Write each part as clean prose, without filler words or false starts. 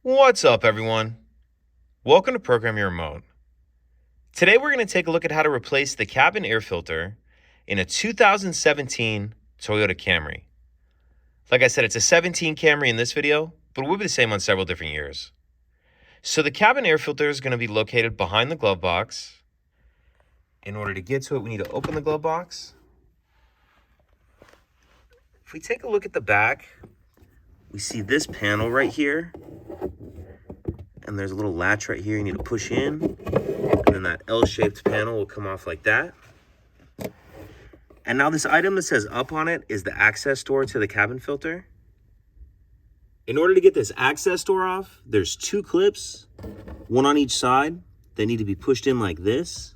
What's up, everyone? Welcome to Program Your Remote. Today we're going to take a look at how to replace the cabin air filter in a 2017 Toyota Camry. Like I said, it's a 17 Camry in this video, but it will be the same on several different years. So the cabin air filter is going to be located behind the glove box. In order to get to it, we need to open the glove box. If we take a look at the back, we see this panel right here. And there's a little latch right here you need to push in. And then that L-shaped panel will come off like that. And now this item that says up on it is the access door to the cabin filter. In order to get this access door off, there's two clips, one on each side. They need to be pushed in like this.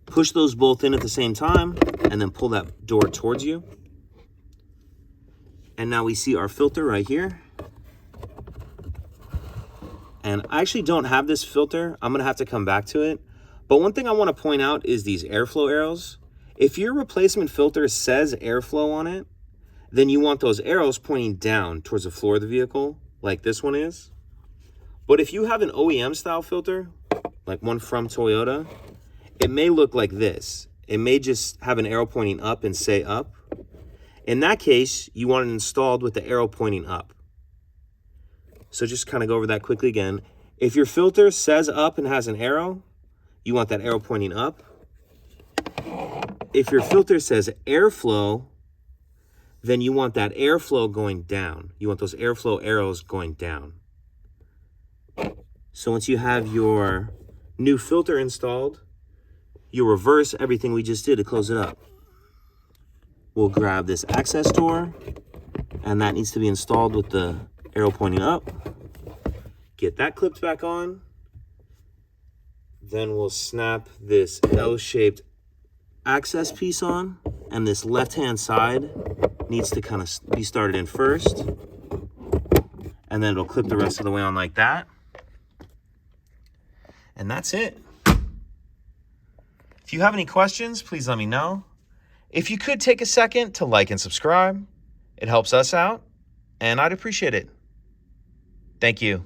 Push those both in at the same time and then pull that door towards you. And now we see our filter right here. And I actually don't have this filter. I'm gonna have to come back to it. But one thing I wanna point out is these airflow arrows. If your replacement filter says airflow on it, then you want those arrows pointing down towards the floor of the vehicle, like this one is. But if you have an OEM style filter, like one from Toyota, it may look like this. It may just have an arrow pointing up and say up. In that case, you want it installed with the arrow pointing up. So just kind of go over that quickly again. If your filter says up and has an arrow, you want that arrow pointing up. If your filter says airflow, then you want that airflow going down. You want those airflow arrows going down. So once you have your new filter installed, you reverse everything we just did to close it up. We'll grab this access door, and that needs to be installed with the arrow pointing up. Get that clipped back on. Then we'll snap this L-shaped access piece on, and this left-hand side needs to kind of be started in first, and then it'll clip the rest of the way on like that. And that's it. If you have any questions, please let me know. If you could take a second to like and subscribe, it helps us out, and I'd appreciate it. Thank you.